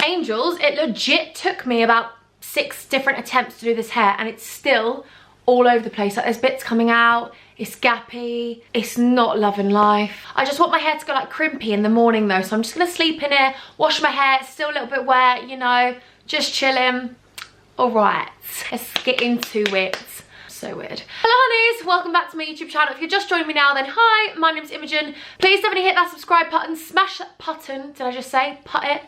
Angels, it legit took me about 6 different attempts to do this hair, and it's still all over the place. Like, there's bits coming out, it's gappy, it's not loving life. I just want my hair to go like crimpy in the morning though, so I'm just gonna sleep in it, wash my hair. It's still a little bit wet, you know, just chilling. All right, let's get into it. So weird. Hello honeys, welcome back to my YouTube channel. If you're just joining me now, then hi, my name's Imogen. Please definitely hit that subscribe button, smash that button. Did I just say put it?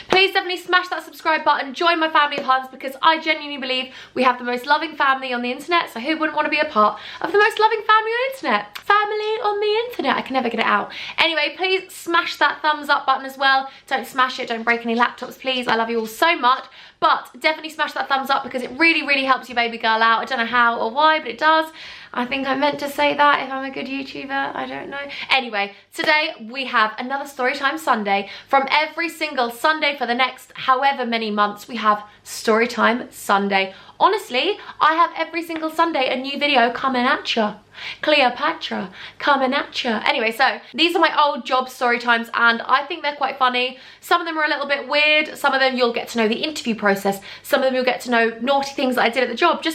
Please definitely smash that subscribe button, join my family of Huns, because I genuinely believe we have the most loving family on the internet, so who wouldn't want to be a part of the most loving family on the internet? Family on the internet, I can never get it out. Anyway, please smash that thumbs up button as well. Don't smash it, don't break any laptops please, I love you all so much. But definitely smash that thumbs up because it really, really helps your baby girl out. I don't know how or why, but it does. I think I meant to say that if I'm a good YouTuber, I don't know. Anyway, today we have another Storytime Sunday. From every single Sunday for the next however many months, we have Storytime Sunday. Honestly, I have every single Sunday a new video coming at ya. Cleopatra coming at ya. Anyway, so these are my old job story times and I think they're quite funny. Some of them are a little bit weird. Some of them you'll get to know the interview process. Some of them you'll get to know naughty things that I did at the job.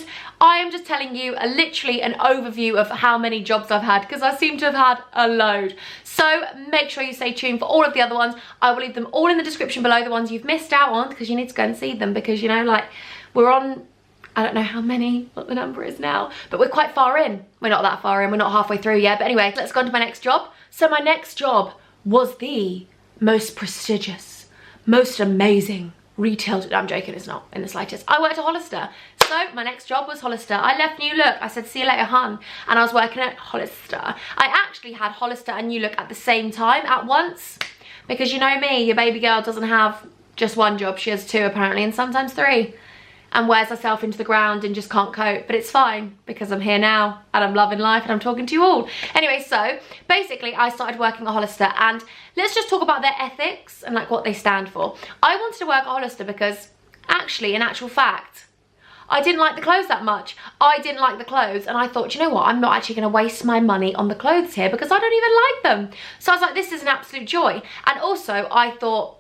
I am just telling you literally an overview of how many jobs I've had, because I seem to have had a load. So make sure you stay tuned for all of the other ones. I will leave them all in the description below, the ones you've missed out on, because you need to go and see them, because you know, like, we're on, I don't know how many, what the number is now, but we're quite far in. We're not that far in, we're not halfway through yet. But anyway, let's go on to my next job. So my next job was the most prestigious, most amazing retail, I'm joking, it's not in the slightest. I worked at Hollister. So my next job was Hollister. I left New Look, I said see you later hun, and I was working at Hollister. I actually had Hollister and New Look at the same time, at once, because you know me, your baby girl doesn't have just one job, she has 2 apparently, and sometimes 3. And wears herself into the ground and just can't cope. But it's fine because I'm here now and I'm loving life and I'm talking to you all. Anyway, so basically I started working at Hollister, and let's just talk about their ethics and like what they stand for. I wanted to work at Hollister because actually, in actual fact, I didn't like the clothes that much. I didn't like the clothes, and I thought, you know what, I'm not actually going to waste my money on the clothes here because I don't even like them. So I was like, this is an absolute joy. And also I thought,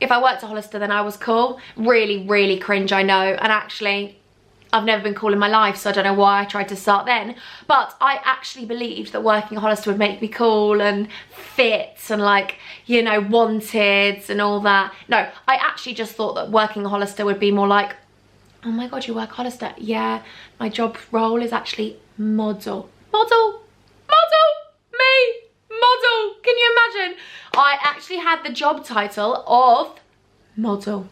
if I worked at Hollister, then I was cool. Really, really cringe, I know. And actually, I've never been cool in my life, so I don't know why I tried to start then. But I actually believed that working at Hollister would make me cool and fit and like, you know, wanted and all that. No, I actually just thought that working at Hollister would be more like, oh my God, you work at Hollister? Yeah, my job role is actually model. Model? Me? Model, can you imagine? I actually had the job title of model.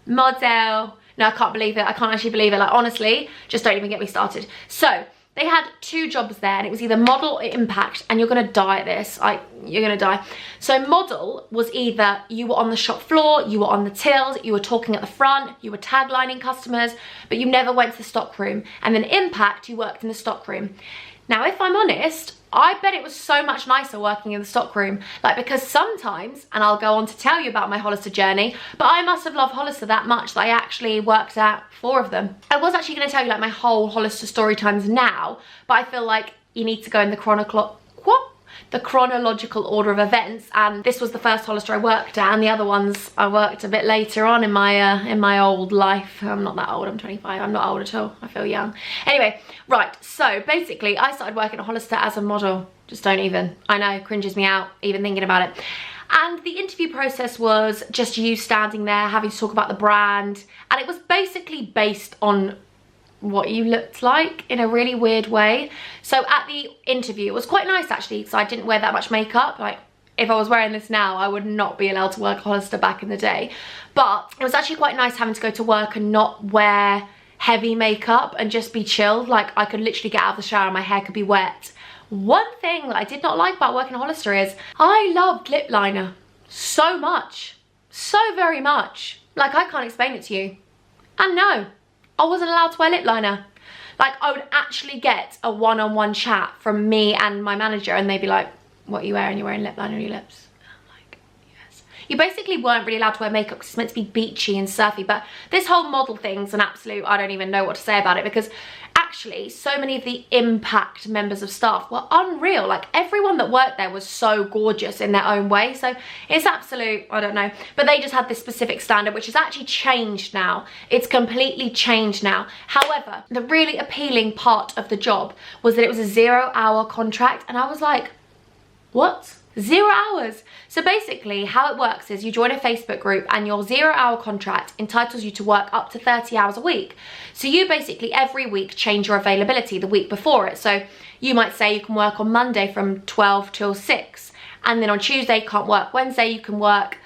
No, I can't believe it. I can't actually believe it. Like, honestly, just don't even get me started. So they had 2 jobs there, and it was either model or impact, and you're gonna die at this. Like, you're gonna die. So model was either you were on the shop floor, you were on the tills, you were talking at the front, you were taglining customers, but you never went to the stock room. And then impact, you worked in the stock room. Now, if I'm honest, I bet it was so much nicer working in the stockroom, like, because sometimes, and I'll go on to tell you about my Hollister journey, but I must have loved Hollister that much that I actually worked at 4 of them. I was actually going to tell you like my whole Hollister story times now, but I feel like you need to go in the chronological order of events, and this was the first Hollister I worked at, and the other ones I worked a bit later on in my old life. I'm not that old, I'm 25, I'm not old at all, I feel young. Anyway, right, so basically I started working at Hollister as a model. Just don't even, I know, cringes me out even thinking about it. And the interview process was just you standing there having to talk about the brand, and it was basically based on what you looked like in a really weird way. So at the interview, it was quite nice actually, because I didn't wear that much makeup. Like, if I was wearing this now, I would not be allowed to work at Hollister back in the day. But it was actually quite nice having to go to work and not wear heavy makeup and just be chilled. Like, I could literally get out of the shower and my hair could be wet. One thing that I did not like about working at Hollister is I loved lip liner so much, so very much. Like, I can't explain it to you. And no, I wasn't allowed to wear lip liner. Like, I would actually get a one-on-one chat from me and my manager, and they'd be like, what are you wearing? You're wearing lip liner on your lips. And I'm like, yes. You basically weren't really allowed to wear makeup because it's meant to be beachy and surfy. But this whole model thing's an absolute, I don't even know what to say about it, because actually so many of the Impact members of staff were unreal. Like, everyone that worked there was so gorgeous in their own way. So it's absolute, I don't know, but they just had this specific standard, which has actually changed now. It's completely changed now. However, the really appealing part of the job was that it was a 0-hour contract, and I was like, what? 0 hours? So basically how it works is you join a Facebook group, and your 0-hour contract entitles you to work up to 30 hours a week. So you basically every week change your availability the week before it. So you might say you can work on Monday from 12 till 6, and then on Tuesday you can't work, Wednesday you can work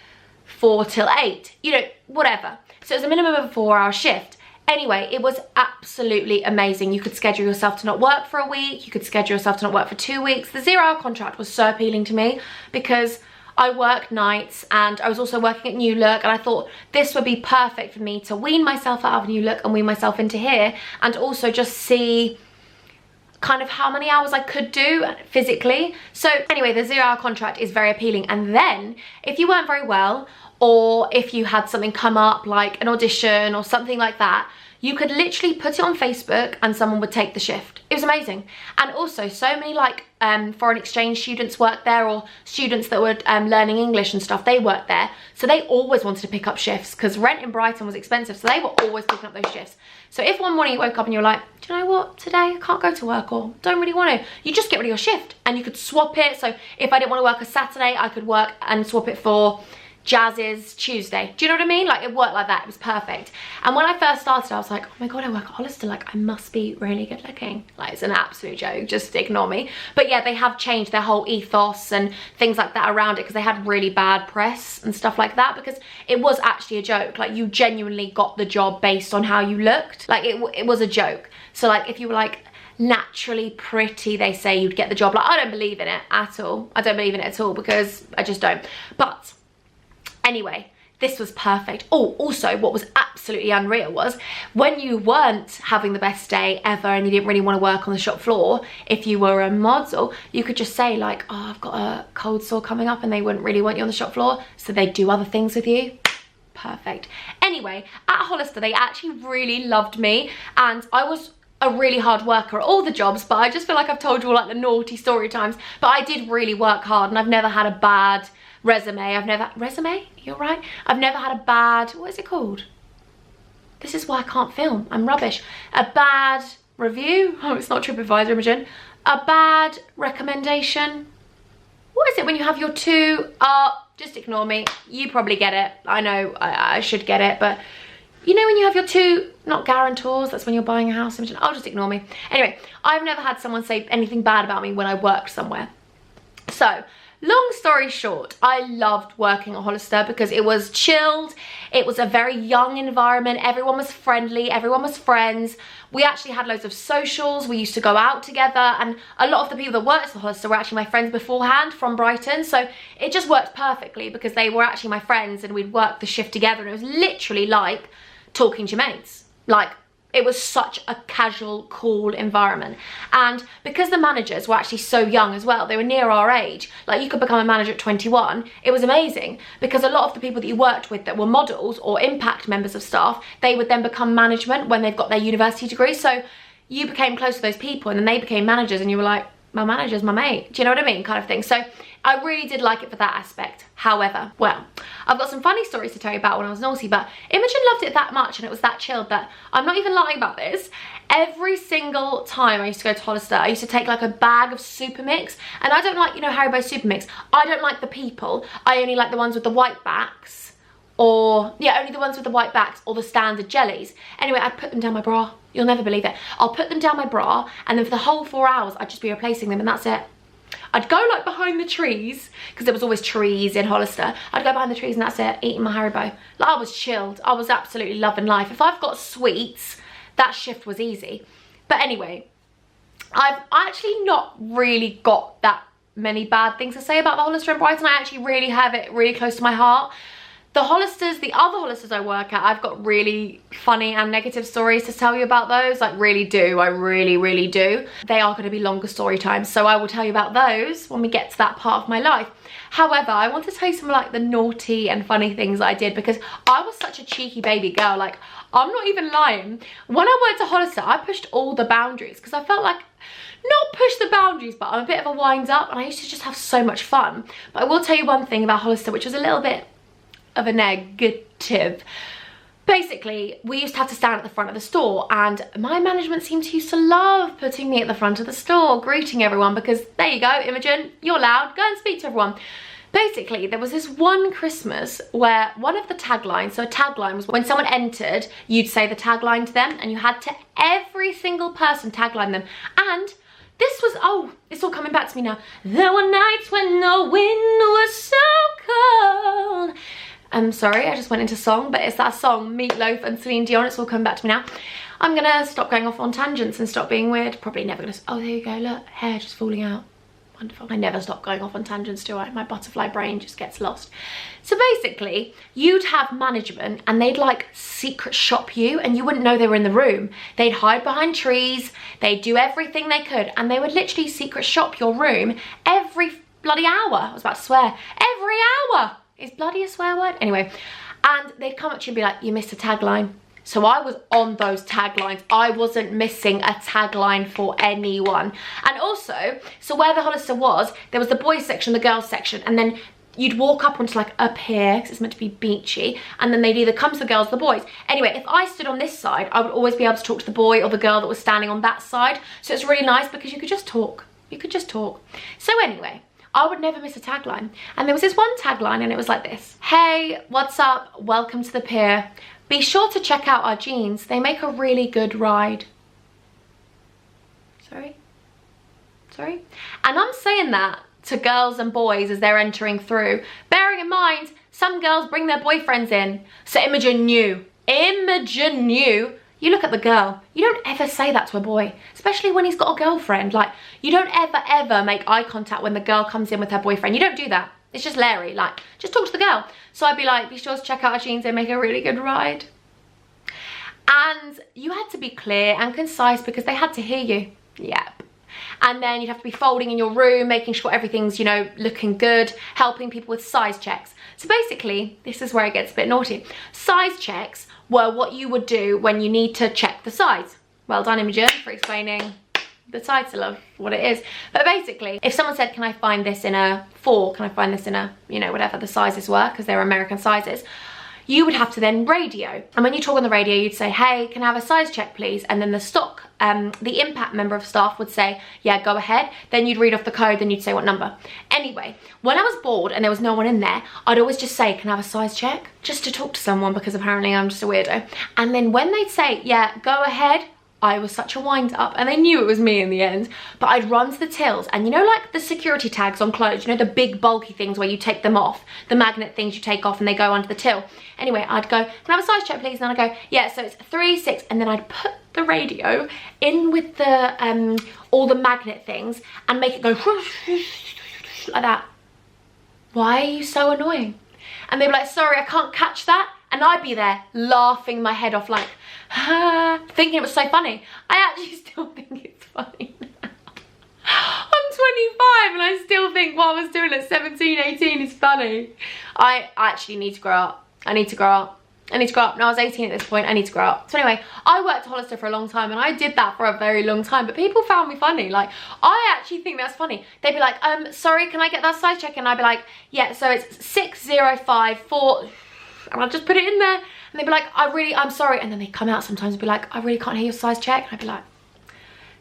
4 till 8, you know, whatever. So it's a minimum of a 4-hour shift. Anyway, it was absolutely amazing. You could schedule yourself to not work for a week. You could schedule yourself to not work for 2 weeks. The 0-hour contract was so appealing to me because I worked nights, and I was also working at New Look, and I thought this would be perfect for me to wean myself out of New Look and wean myself into here, and also just see kind of how many hours I could do physically. So anyway, the 0-hour contract is very appealing. And then if you weren't very well, or if you had something come up like an audition or something like that, you could literally put it on Facebook and someone would take the shift. It was amazing. And also so many like foreign exchange students worked there, or students that were learning English and stuff, they worked there. So they always wanted to pick up shifts because rent in Brighton was expensive. So they were always picking up those shifts. So if one morning you woke up and you're like, do you know what, today I can't go to work or don't really want to, you just get rid of your shift and you could swap it. So if I didn't want to work a Saturday, I could work and swap it for Jazz's Tuesday. Do you know what I mean? Like, it worked like that. It was perfect. And when I first started, I was like, oh my god, I work at Hollister, like I must be really good looking. Like, it's an absolute joke, just ignore me. But yeah, they have changed their whole ethos and things like that around it, because they had really bad press and stuff like that, because it was actually a joke. Like, you genuinely got the job based on how you looked. Like, it was a joke. So like, if you were like naturally pretty, they say you'd get the job. Like, I don't believe in it at all. I don't believe in it at all, because I just don't. But anyway, this was perfect. Oh, also what was absolutely unreal was when you weren't having the best day ever and you didn't really want to work on the shop floor, if you were a model, you could just say like, oh, I've got a cold sore coming up, and they wouldn't really want you on the shop floor, so they'd do other things with you. Perfect. Anyway, at Hollister, they actually really loved me, and I was a really hard worker at all the jobs, but I just feel like I've told you all like the naughty story times, but I did really work hard, and I've never had a bad resume. You're right. I've never had a bad, what is it called? This is why I can't film. I'm rubbish. A bad review. Oh, it's not TripAdvisor, Imogen. A bad recommendation. What is it when you have your two? Just ignore me. You probably get it. I know I should get it, but you know when you have your two, not guarantors, that's when you're buying a house, Imogen. Oh, just ignore me. Anyway, I've never had someone say anything bad about me when I worked somewhere. So, long story short, I loved working at Hollister because it was chilled. It was a very young environment. Everyone was friendly. Everyone was friends. We actually had loads of socials. We used to go out together, and a lot of the people that worked at Hollister were actually my friends beforehand from Brighton. So it just worked perfectly because they were actually my friends, and we'd work the shift together, and it was literally like talking to your mates. Like, it was such a casual, cool environment. And because the managers were actually so young as well, they were near our age, like you could become a manager at 21, it was amazing, because a lot of the people that you worked with that were models or Impact members of staff, they would then become management when they've got their university degree. So you became close to those people, and then they became managers, and you were like, my manager's my mate. Do you know what I mean? Kind of thing. So I really did like it for that aspect. However, well, I've got some funny stories to tell you about when I was naughty, but Imogen loved it that much and it was that chilled that I'm not even lying about this. Every single time I used to go to Hollister, I used to take like a bag of Super Mix, and I don't like, you know, Haribo Super Mix. I don't like the people. I only like the ones with the white backs, or yeah, only the ones with the white backs or the standard jellies. Anyway, I'd put them down my bra. You'll never believe it. I'll put them down my bra, and then for the whole 4 hours, I'd just be replacing them, and that's it. I'd go like behind the trees, because there was always trees in Hollister. I'd go behind the trees and that's it, eating my Haribo. Like, I was chilled. I was absolutely loving life. If I've got sweets, that shift was easy. But anyway, I've actually not really got that many bad things to say about the Hollister in Brighton. I actually really have it really close to my heart. The Hollisters, the other Hollisters I work at, I've got really funny and negative stories to tell you about those. Like, really do. I really, really do. They are going to be longer story times, so I will tell you about those when we get to that part of my life. However, I want to tell you some of like the naughty and funny things that I did, because I was such a cheeky baby girl. Like, I'm not even lying. When I worked at Hollister, I pushed all the boundaries because I felt like, not push the boundaries, but I'm a bit of a wind up, and I used to just have so much fun. But I will tell you one thing about Hollister, which was a little bit of a negative. Basically, we used to have to stand at the front of the store, and my management team used to love putting me at the front of the store, greeting everyone, because there you go, Imogen, you're loud, go and speak to everyone. Basically, there was this one Christmas where one of the taglines, so a tagline was when someone entered, you'd say the tagline to them, and you had to, every single person tagline them. And this was, oh, it's all coming back to me now. There were nights when the wind was so cold. I'm sorry, I just went into song, but it's that song, Meatloaf and Celine Dion. It's all coming back to me now. I'm gonna stop going off on tangents and stop being weird. Probably never gonna, oh, there you go, look, hair just falling out. Wonderful. I never stop going off on tangents, do I? My butterfly brain just gets lost. So basically, you'd have management and they'd like secret shop you, and you wouldn't know they were in the room. They'd hide behind trees, they'd do everything they could, and they would literally secret shop your room every bloody hour. I was about to swear. Every hour! Is bloody a swear word? Anyway, and they'd come up to you and be like, you missed a tagline. So I was on those taglines. I wasn't missing a tagline for anyone. And also, so where the Hollister was, there was the boys section, the girls section, and then you'd walk up onto like a pier, because it's meant to be beachy, and then they'd either come to the girls or the boys. Anyway, if I stood on this side, I would always be able to talk to the boy or the girl that was standing on that side. So it's really nice because you could just talk. You could just talk. So anyway, I would never miss a tagline. And there was this one tagline, and it was like this. Hey, what's up? Welcome to the pier. Be sure to check out our jeans. They make a really good ride. Sorry? Sorry? And I'm saying that to girls and boys as they're entering through. Bearing in mind, some girls bring their boyfriends in. So Imogen knew. Imogen knew. You look at the girl, you don't ever say that to a boy, especially when he's got a girlfriend. Like, you don't ever make eye contact when the girl comes in with her boyfriend. You don't do that. It's just Larry, like, just talk to the girl. So I'd be like, be sure to check out our jeans, they make a really good ride. And you had to be clear and concise because they had to hear you. Yep. And then you'd have to be folding in your room, making sure everything's, you know, looking good, helping people with size checks. So basically, this is where it gets a bit naughty. Size checks were what you would do when you need to check the size. Well done, Imogen, for explaining the title of what it is. But basically, if someone said, can I find this in a 4? Can I find this in a, you know, whatever the sizes were, because they're American sizes, you would have to then radio. And when you talk on the radio, you'd say, hey, can I have a size check, please? And then the stock, the impact member of staff would say, yeah, go ahead. Then you'd read off the code, then you'd say what number. Anyway, when I was bored and there was no one in there, I'd always just say, can I have a size check? Just to talk to someone, because apparently I'm just a weirdo. And then when they'd say, yeah, go ahead, I was such a wind up, and they knew it was me in the end. But I'd run to the tills, and you know, like the security tags on clothes, you know, the big bulky things where you take them off, the magnet things you take off and they go under the till. Anyway, I'd go, can I have a size check, please? And then I'd go, yeah, so it's 3, 6, and then I'd put the radio in with the all the magnet things and make it go like that. Why are you so annoying? And they'd be like, sorry, I can't catch that. And I'd be there laughing my head off, like, thinking it was so funny. I actually still think it's funny now. I'm 25 and I still think what I was doing at 17, 18 is funny. I actually need to grow up. I need to grow up. I need to grow up. Now I was 18 at this point, I need to grow up. So anyway, I worked at Hollister for a long time, and I did that for a very long time, but people found me funny. Like, I actually think that's funny. They'd be like, sorry, can I get that size check? And I'd be like, yeah, so it's 6054, and I'd just put it in there. And they'd be like, I'm sorry. And then they'd come out sometimes and be like, I really can't hear your size check. And I'd be like,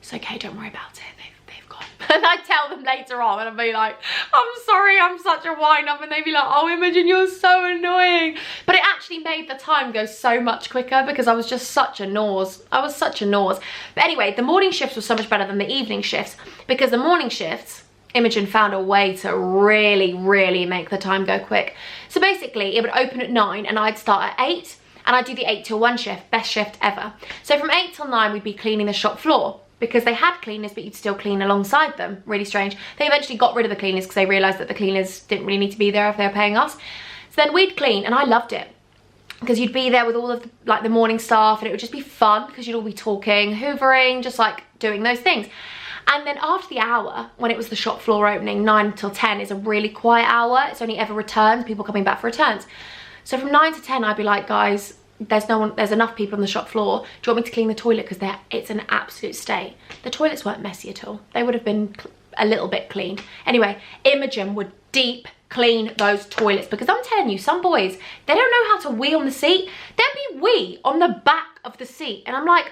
it's okay, don't worry about it. They've gone. And I'd tell them later on, and I'd be like, I'm sorry, I'm such a wind-up. And they'd be like, oh, Imogen, you're so annoying. But it actually made the time go so much quicker because I was just such a nose. I was such a nose. But anyway, the morning shifts were so much better than the evening shifts, because the morning shifts, Imogen found a way to really make the time go quick. So basically, it would open at 9 and I'd start at 8, and I'd do the 8 till 1 shift, best shift ever. So from 8 till 9, we'd be cleaning the shop floor, because they had cleaners, but you'd still clean alongside them. Really strange. They eventually got rid of the cleaners because they realised that the cleaners didn't really need to be there if they were paying us. So then we'd clean, and I loved it. Because you'd be there with all of the, like the morning staff, and it would just be fun because you'd all be talking, hoovering, just like doing those things. And then after the hour, when it was the shop floor opening, 9 till 10 is a really quiet hour. It's only ever returns, people coming back for returns. So from 9 to 10, I'd be like, guys, there's enough people on the shop floor. Do you want me to clean the toilet? Because it's an absolute state. The toilets weren't messy at all. They would have been a little bit clean. Anyway, Imogen would deep clean those toilets, because I'm telling you, some boys, they don't know how to wee on the seat. There'd be wee on the back of the seat, and I'm like,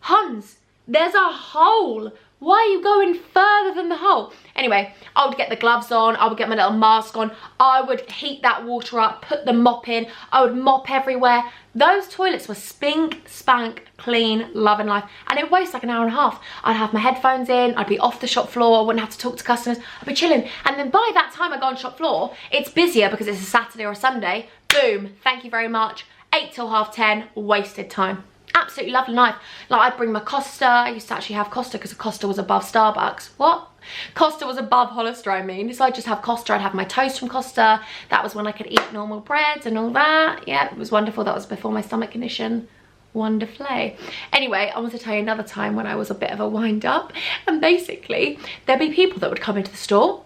Huns, there's a hole. Why are you going further than the hole? Anyway, I would get the gloves on, I would get my little mask on, I would heat that water up, put the mop in, I would mop everywhere. Those toilets were spink, spank, clean, loving life. And it would waste like an hour and a half. I'd have my headphones in, I'd be off the shop floor, I wouldn't have to talk to customers, I'd be chilling. And then by that time I go on shop floor, it's busier because it's a Saturday or a Sunday. Boom, thank you very much. 8 till half 10, wasted time. Absolutely lovely life. Like, I'd bring my Costa. I used to actually have Costa because Costa was above Starbucks. What? Costa was above Hollister, I mean. So I'd just have Costa. I'd have my toast from Costa. That was when I could eat normal breads and all that. Yeah, it was wonderful. That was before my stomach condition. Wonderfully. Anyway, I want to tell you another time when I was a bit of a wind up. And basically, there'd be people that would come into the store.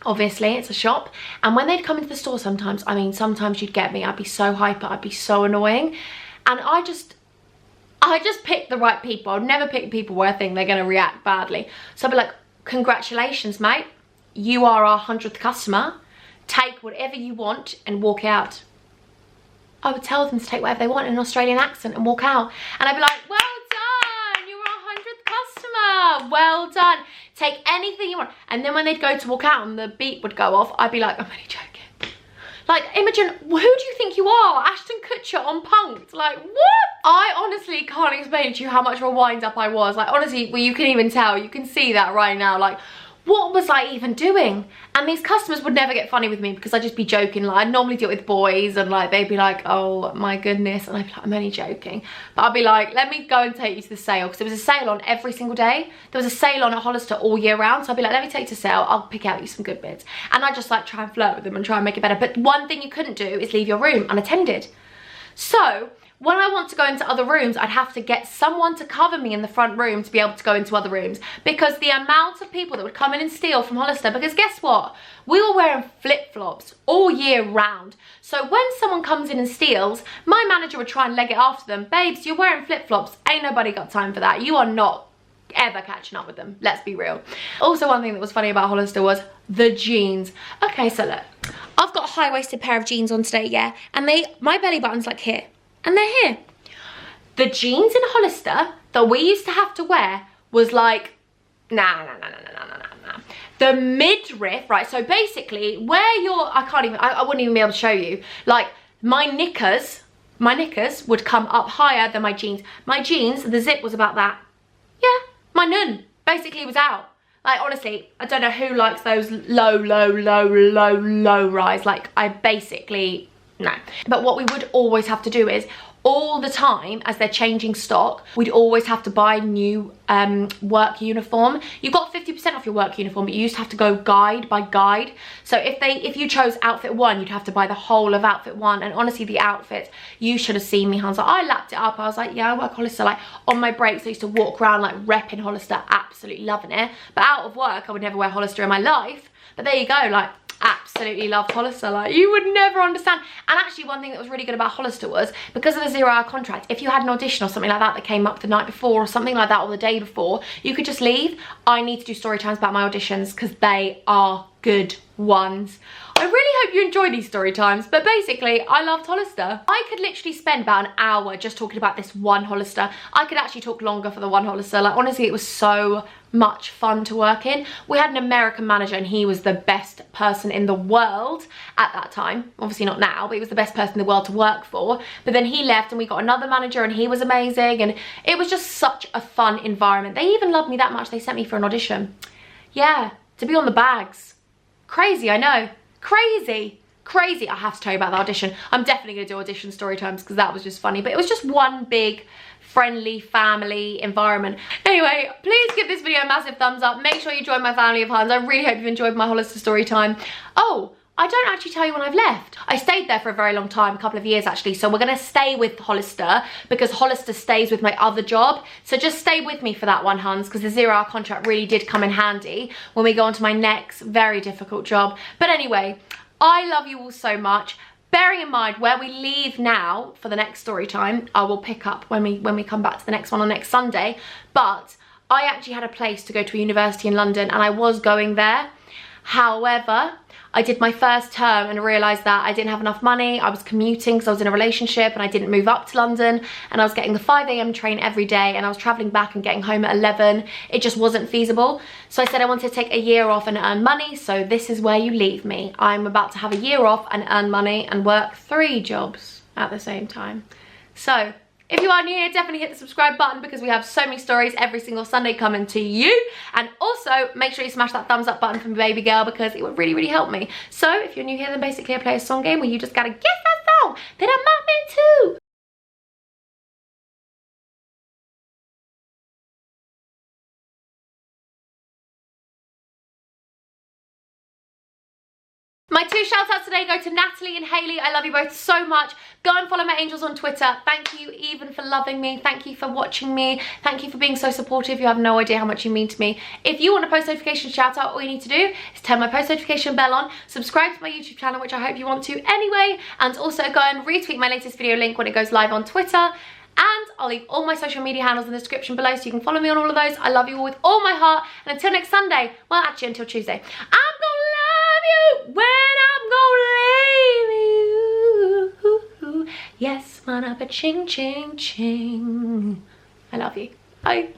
Obviously, it's a shop. And when they'd come into the store sometimes, I mean, sometimes you'd get me. I'd be so hyper. I'd be so annoying. And I just pick the right people. I'd never pick people where I think they're going to react badly. So I'd be like, congratulations, mate. You are our 100th customer. Take whatever you want and walk out. I would tell them to take whatever they want in an Australian accent and walk out. And I'd be like, well done. You're our 100th customer. Well done. Take anything you want. And then when they'd go to walk out and the beep would go off, I'd be like, I'm only joking. Like, Imogen, who do you think you are? Ashton Kutcher on Punk'd. Like, what? I honestly can't explain to you how much of a wind up I was. Like, honestly, well, you can even tell. You can see that right now. Like, what was I even doing? And these customers would never get funny with me because I'd just be joking. Like, I'd normally do it with boys and like they'd be like, oh my goodness. And I'd be like, I'm only joking. But I'd be like, let me go and take you to the sale, because there was a sale on every single day. There was a sale on at Hollister all year round. So I'd be like, let me take you to sale. I'll pick out you some good bits. And I just like try and flirt with them and try and make it better. But one thing you couldn't do is leave your room unattended. So when I want to go into other rooms, I'd have to get someone to cover me in the front room to be able to go into other rooms, because the amount of people that would come in and steal from Hollister, because guess what? We were wearing flip-flops all year round. So when someone comes in and steals, my manager would try and leg it after them. Babes, you're wearing flip-flops. Ain't nobody got time for that. You are not ever catching up with them. Let's be real. Also, one thing that was funny about Hollister was the jeans. Okay, so look. I've got a high-waisted pair of jeans on today, yeah? And my belly button's like here. And they're here. The jeans in Hollister that we used to have to wear was like, nah. The midriff, right? So basically, where you're, I wouldn't even be able to show you. Like, my knickers would come up higher than my jeans. My jeans, the zip was about that. Yeah, my nun basically was out. Like, honestly, I don't know who likes those low rise. Like, I basically, no. But what we would always have to do is, all the time as they're changing stock, we'd always have to buy new work uniform. You got 50% off your work uniform, but you used to have to go guide by guide. So if you chose outfit 1, you'd have to buy the whole of outfit 1. And honestly, the outfits, you should have seen me, Hans. Like, I lapped it up. I was like, yeah, I work Hollister. Like, on my breaks, I used to walk around like repping Hollister, absolutely loving it. But out of work, I would never wear Hollister in my life. But there you go, like, absolutely loved Hollister. Like, you would never understand. And actually, one thing that was really good about Hollister was, because of the 0-hour contract, if you had an audition or something like that came up the night before or something like that, or the day before, you could just leave. I need to do story times about my auditions because they are good ones. I really hope you enjoy these story times, but basically, I loved Hollister. I could literally spend about an hour just talking about this one Hollister. I could actually talk longer for the one Hollister. Like, honestly, it was so much fun to work in. We had an American manager and he was the best person in the world at that time. Obviously not now, but he was the best person in the world to work for. But then he left and we got another manager and he was amazing, and it was just such a fun environment. They even loved me that much, they sent me for an audition. Yeah, to be on the bags. Crazy, I know. Crazy. I have to tell you about the audition. I'm definitely going to do audition story times because that was just funny. But it was just one big friendly family environment. Anyway, please give this video a massive thumbs up. Make sure you join my family of Huns. I really hope you've enjoyed my Hollister story time. Oh, I don't actually tell you when I've left. I stayed there for a very long time, a couple of years actually, so we're gonna stay with Hollister because Hollister stays with my other job. So just stay with me for that one, huns, because the 0-hour contract really did come in handy when we go on to my next very difficult job. But anyway, I love you all so much. Bearing in mind where we leave now for the next story time, I will pick up when we come back to the next one on next Sunday. But I actually had a place to go to a university in London and I was going there. However, I did my first term and realised that I didn't have enough money. I was commuting because I was in a relationship and I didn't move up to London, and I was getting the 5 AM train every day and I was travelling back and getting home at 11. It just wasn't feasible. So I said I wanted to take a year off and earn money, so this is where you leave me. I'm about to have a year off and earn money and work 3 jobs at the same time. So if you are new here, definitely hit the subscribe button because we have so many stories every single Sunday coming to you. And also, make sure you smash that thumbs up button for my baby girl because it would really, really help me. So, if you're new here, then basically I play a song game where you just gotta guess that song that I'm not meant to. My 2 shout outs today go to Natalie and Hayley. I love you both so much. Go and follow my angels on Twitter. Thank you even for loving me. Thank you for watching me. Thank you for being so supportive. You have no idea how much you mean to me. If you want a post notification shout out, all you need to do is turn my post notification bell on, subscribe to my YouTube channel, which I hope you want to anyway, and also go and retweet my latest video link when it goes live on Twitter. And I'll leave all my social media handles in the description below so you can follow me on all of those. I love you all with all my heart. And until next Sunday, well actually until Tuesday, I'm gonna love you when I'm gonna leave you. Yes, man, up a ching ching ching. I love you. Bye.